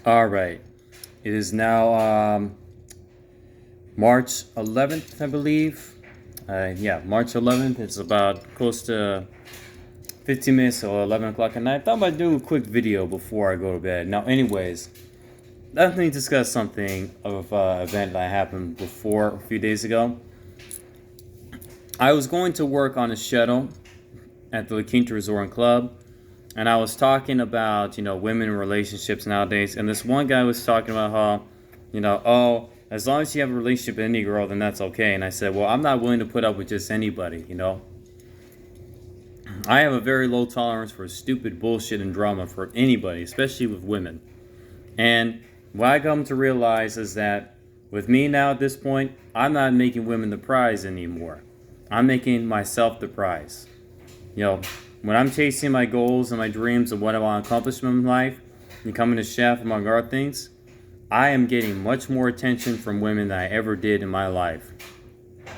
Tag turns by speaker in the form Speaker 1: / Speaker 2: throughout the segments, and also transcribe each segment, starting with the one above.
Speaker 1: All right. It is now March 11th, I believe. Yeah, March 11th. It's about close to 15 minutes or 11 o'clock at night. I thought about doing a quick video before I go to bed. Now, anyways, let me discuss something of an event that happened before a few days ago. I was going to work on a shuttle at the La Quinta Resort and Club, and I was talking about, women in relationships nowadays. And this one guy was talking about how, oh, as long as you have a relationship with any girl, then that's okay. And I said, well, I'm not willing to put up with just anybody. I have a very low tolerance for stupid bullshit and drama for anybody, especially with women. And what I come to realize is that with me now at this point, I'm not making women the prize anymore. I'm making myself the prize. When I'm chasing my goals and my dreams of what I want to accomplish in life, becoming a chef among other things, I am getting much more attention from women than I ever did in my life.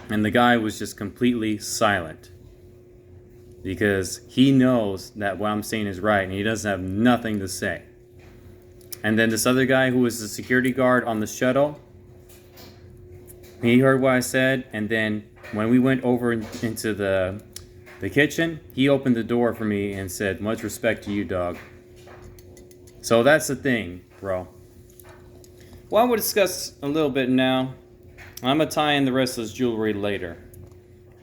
Speaker 1: And the guy was just completely silent because he knows that what I'm saying is right and he doesn't have nothing to say. And then this other guy who was the security guard on the shuttle, he heard what I said, and then when we went over into the kitchen, he opened the door for me and said, much respect to you, dog. So that's the thing, bro. Well, I'm going to discuss a little bit now. I'm going to tie in the rest of this jewelry later.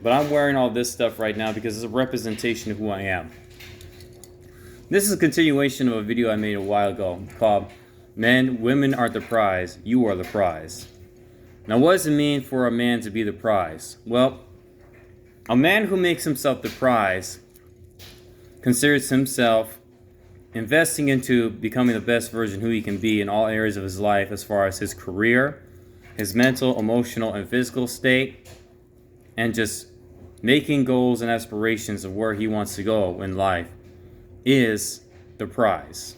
Speaker 1: But I'm wearing all this stuff right now because it's a representation of who I am. This is a continuation of a video I made a while ago called Men, Women Aren't the Prize, You Are the Prize. Now, what does it mean for a man to be the prize? Well, a man who makes himself the prize considers himself investing into becoming the best version who he can be in all areas of his life as far as his career, his mental, emotional, and physical state, and just making goals and aspirations of where he wants to go in life is the prize.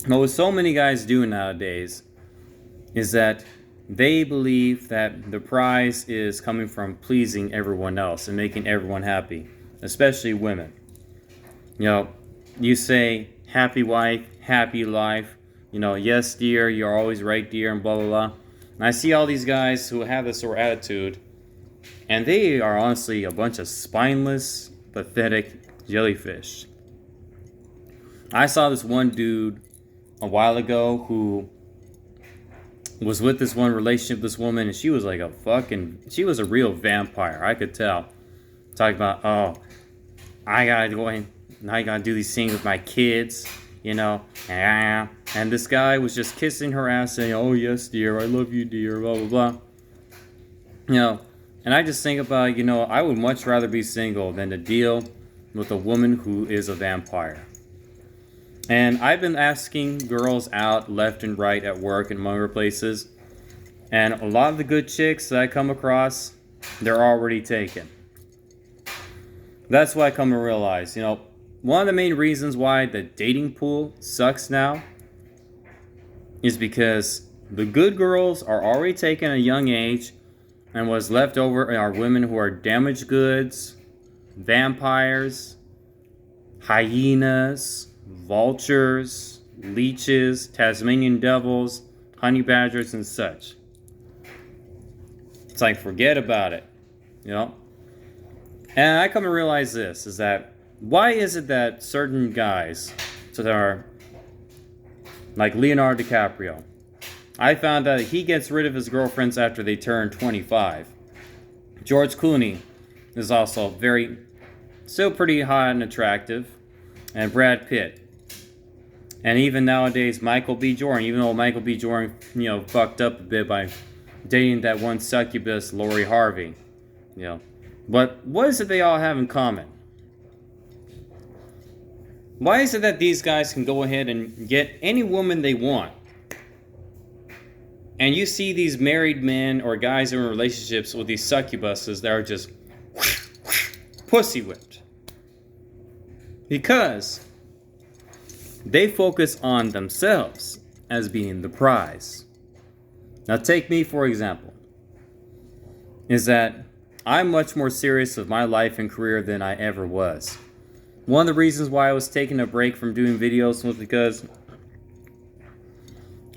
Speaker 1: But what so many guys do nowadays is that they believe that the prize is coming from pleasing everyone else and making everyone happy, especially women. You say, happy wife, happy life, yes, dear, you're always right, dear, and blah, blah, blah. And I see all these guys who have this sort of attitude, and they are honestly a bunch of spineless, pathetic jellyfish. I saw this one dude a while ago who was with this one relationship, this woman, and she was like she was a real vampire. I could tell. Talking about, oh, I gotta go in, I gotta do these things with my kids, and this guy was just kissing her ass saying, oh, yes, dear, I love you, dear, blah, blah, blah. And I just think about, I would much rather be single than to deal with a woman who is a vampire. And I've been asking girls out left and right at work and among other places. And a lot of the good chicks that I come across, they're already taken. That's what I come to realize. One of the main reasons why the dating pool sucks now is because the good girls are already taken at a young age, and what's left over are women who are damaged goods, vampires, hyenas, vultures, leeches, Tasmanian devils, honey badgers, and such. It's like, forget about it, And I come to realize this, is that why is it that certain guys that are like Leonardo DiCaprio, I found out he gets rid of his girlfriends after they turn 25. George Clooney is also still pretty hot and attractive. And Brad Pitt. And even nowadays, Michael B. Jordan, even though Michael B. Jordan, fucked up a bit by dating that one succubus, Lori Harvey. But what is it they all have in common? Why is it that these guys can go ahead and get any woman they want? And you see these married men or guys in relationships with these succubuses that are just pussy whipped. Because they focus on themselves as being the prize. Now take me for example. Is that I'm much more serious with my life and career than I ever was. One of the reasons why I was taking a break from doing videos was because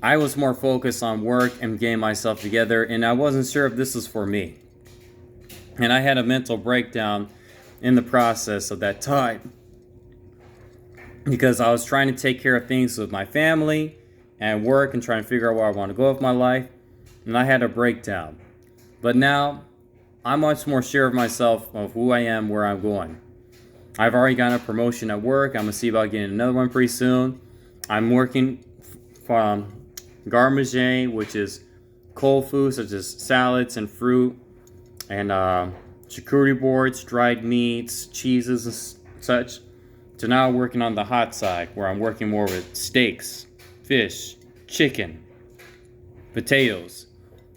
Speaker 1: I was more focused on work and getting myself together, and I wasn't sure if this was for me. And I had a mental breakdown in the process of that time because I was trying to take care of things with my family and work and trying to figure out where I want to go with my life. And I had a breakdown. But now I'm much more sure of myself, of who I am, where I'm going. I've already gotten a promotion at work. I'm going to see about getting another one pretty soon. I'm working from garmage, which is cold food such as salads and fruit and charcuterie boards, dried meats, cheeses and such. So now I'm working on the hot side, where I'm working more with steaks, fish, chicken, potatoes,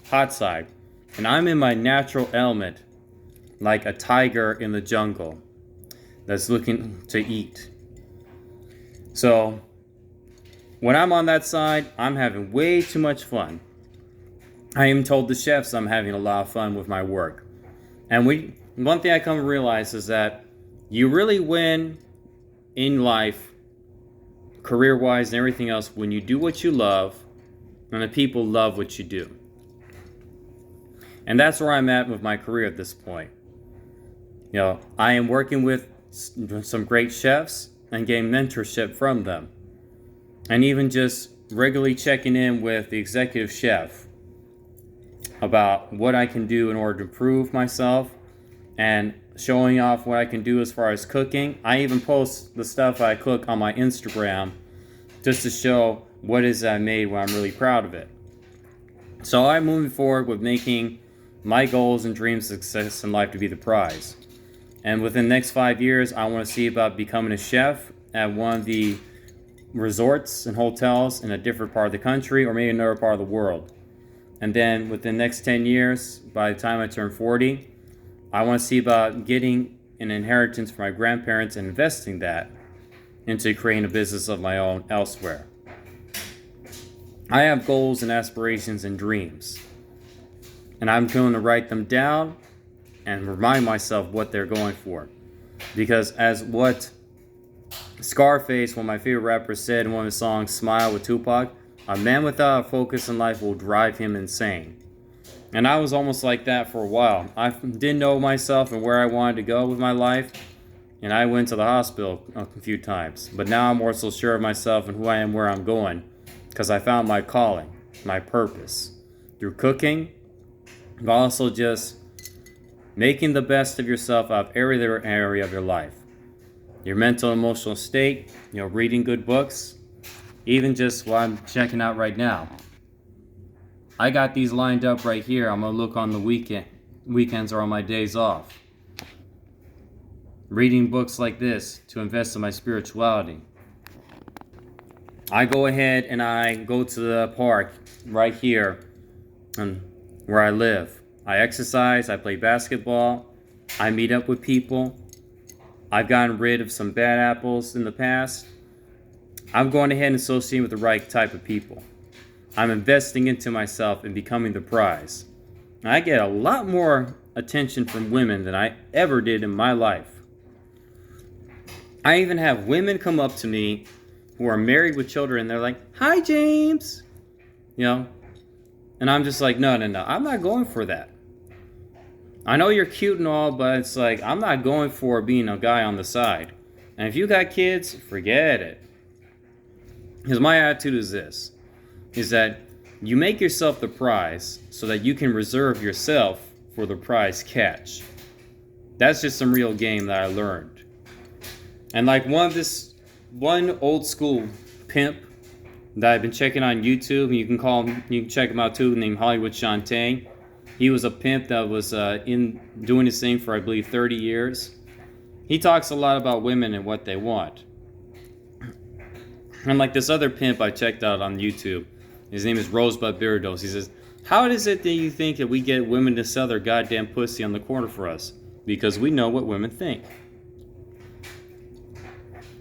Speaker 1: hot side. And I'm in my natural element, like a tiger in the jungle that's looking to eat. So when I'm on that side, I'm having way too much fun. I even told the chefs I'm having a lot of fun with my work. And one thing I come to realize is that you really win in life, career-wise and everything else, when you do what you love and the people love what you do. And that's where I'm at with my career at this point. You know, I am working with some great chefs and getting mentorship from them. And even just regularly checking in with the executive chef about what I can do in order to improve myself and showing off what I can do as far as cooking. I even post the stuff I cook on my Instagram just to show what it is I made when I'm really proud of it. So I'm moving forward with making my goals and dreams success in life to be the prize. And within the next 5 years, I want to see about becoming a chef at one of the resorts and hotels in a different part of the country or maybe another part of the world. And then within the next 10 years, by the time I turn 40, I want to see about getting an inheritance from my grandparents and investing that into creating a business of my own elsewhere. I have goals and aspirations and dreams. And I'm going to write them down and remind myself what they're going for. Because as what Scarface, one of my favorite rappers, said in one of his songs, Smile with Tupac, a man without a focus in life will drive him insane. And I was almost like that for a while. I didn't know myself and where I wanted to go with my life. And I went to the hospital a few times. But now I'm more so sure of myself and who I am, where I'm going. Because I found my calling, my purpose. Through cooking, but also just making the best of yourself out of every area of your life. Your mental and emotional state, reading good books, even just what I'm checking out right now. I got these lined up right here. I'm going to look on the weekends or on my days off. Reading books like this to invest in my spirituality. I go ahead and I go to the park right here and where I live. I exercise, I play basketball, I meet up with people. I've gotten rid of some bad apples in the past. I'm going ahead and associating with the right type of people. I'm investing into myself and becoming the prize. I get a lot more attention from women than I ever did in my life. I even have women come up to me who are married with children and they're like, "Hi, James." And I'm just like, no, I'm not going for that. I know you're cute and all, but it's like, I'm not going for being a guy on the side. And if you got kids, forget it. Because my attitude is this, is that you make yourself the prize so that you can reserve yourself for the prize catch. That's just some real game that I learned. And like one old school pimp that I've been checking on YouTube, and you can check him out too, named Hollywood Shantae. He was a pimp that was doing his thing for, I believe, 30 years. He talks a lot about women and what they want. And like this other pimp I checked out on YouTube, his name is Rosebud Birados. He says, "How is it that you think that we get women to sell their goddamn pussy on the corner for us? Because we know what women think."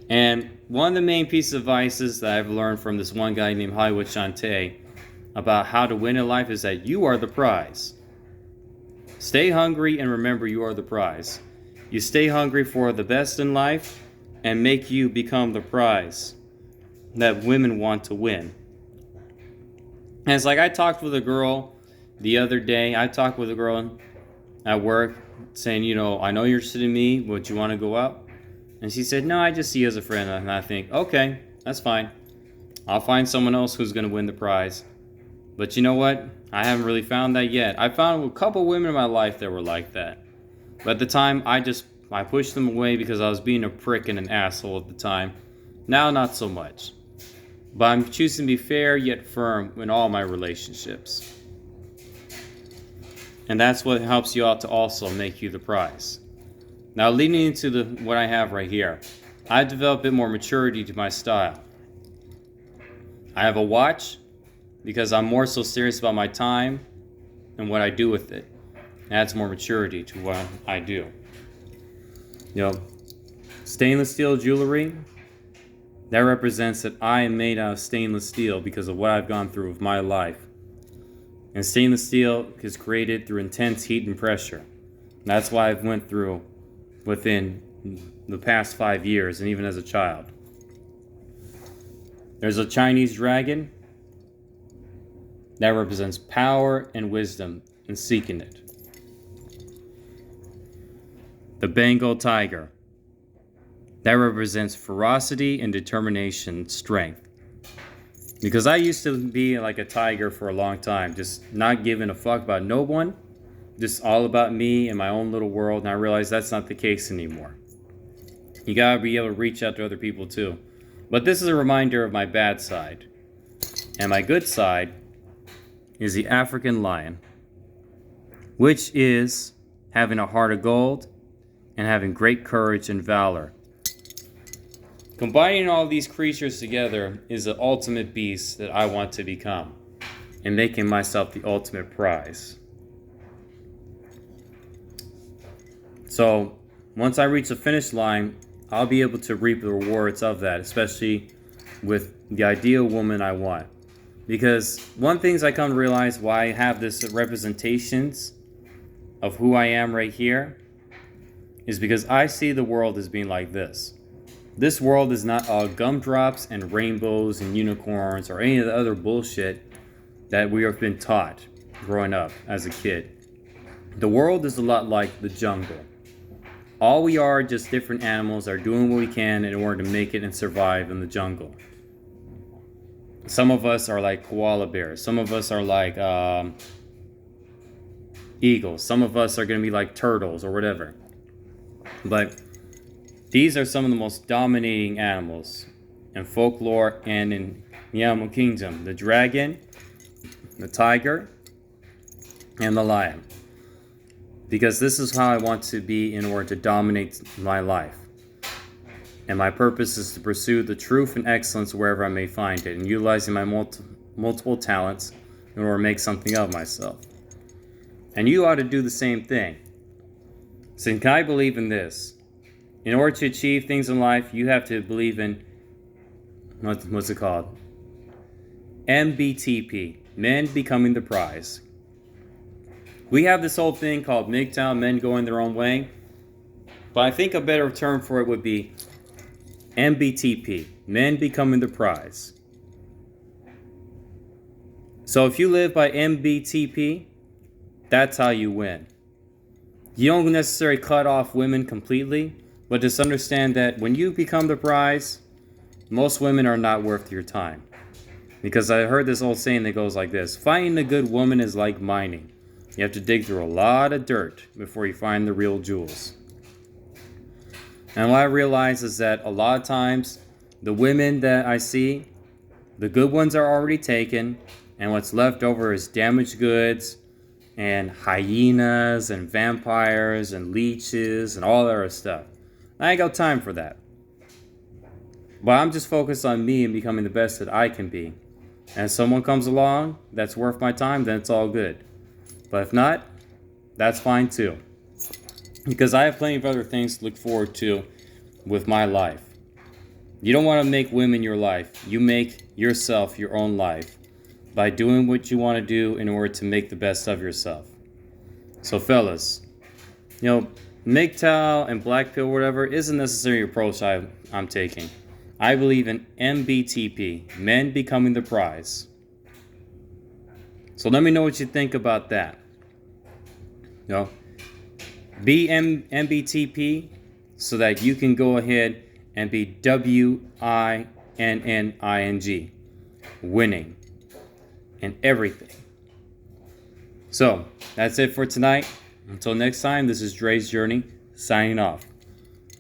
Speaker 1: And one of the main pieces of advice that I've learned from this one guy named Hollywood Shantae about how to win in life is that you are the prize. Stay hungry and remember you are the prize. You stay hungry for the best in life and make you become the prize that women want to win. And it's like I talked with a girl the other day. I talked with a girl at work saying, I know you're interested in me, but you want to go out? And she said, no, I just see you as a friend. And I think, okay, that's fine. I'll find someone else who's going to win the prize. But you know what? I haven't really found that yet. I found a couple women in my life that were like that. But at the time, I pushed them away because I was being a prick and an asshole at the time. Now, not so much. But I'm choosing to be fair yet firm in all my relationships. And that's what helps you out to also make you the prize. Now, leading into what I have right here, I've developed a bit more maturity to my style. I have a watch because I'm more so serious about my time and what I do with it. It adds more maturity to what I do. Stainless steel jewelry, that represents that I am made out of stainless steel because of what I've gone through with my life. And stainless steel is created through intense heat and pressure. That's why I've went through within the past 5 years and even as a child. There's a Chinese dragon that represents power and wisdom in seeking it. The Bengal tiger, that represents ferocity and determination and strength. Because I used to be like a tiger for a long time, just not giving a fuck about no one, just all about me and my own little world, and I realized that's not the case anymore. You gotta be able to reach out to other people too. But this is a reminder of my bad side. And my good side is the African lion, which is having a heart of gold and having great courage and valor. Combining all these creatures together is the ultimate beast that I want to become, and making myself the ultimate prize. So, once I reach the finish line, I'll be able to reap the rewards of that, especially with the ideal woman I want. Because one thing I come to realize why I have this representations of who I am right here is because I see the world as being like this. This world is not all gumdrops and rainbows and unicorns or any of the other bullshit that we have been taught growing up as a kid. The world is a lot like the jungle. All we are just different animals that are doing what we can in order to make it and survive in the jungle. Some of us are like koala bears. Some of us are like eagles. Some of us are going to be like turtles or whatever. But these are some of the most dominating animals in folklore and in the animal kingdom. The dragon, the tiger, and the lion. Because this is how I want to be in order to dominate my life. And my purpose is to pursue the truth and excellence wherever I may find it, and utilizing my multiple talents in order to make something of myself. And you ought to do the same thing. So I believe in this. In order to achieve things in life, you have to believe in, what's it called? MBTP, men becoming the prize. We have this whole thing called MGTOW, men going their own way. But I think a better term for it would be MBTP, men becoming the prize. So if you live by MBTP, that's how you win. You don't necessarily cut off women completely, but just understand that when you become the prize, most women are not worth your time. Because I heard this old saying that goes like this: finding a good woman is like mining. You have to dig through a lot of dirt before you find the real jewels. And what I realize is that a lot of times, the women that I see, the good ones are already taken, and what's left over is damaged goods, and hyenas, and vampires, and leeches, and all that other stuff. I ain't got time for that. But I'm just focused on me and becoming the best that I can be. And if someone comes along that's worth my time, then it's all good. But if not, that's fine too. Because I have plenty of other things to look forward to with my life. You don't want to make women your life. You make yourself your own life by doing what you want to do in order to make the best of yourself. So fellas, MGTOW and black pill, whatever, isn't necessarily the approach I'm taking. I believe in MBTP, men becoming the prize. So let me know what you think about that. You know, be MBTP so that you can go ahead and be WINNING, winning in everything. So that's it for tonight. Until next time, this is Dre's Journey signing off.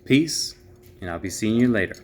Speaker 1: Peace, and I'll be seeing you later.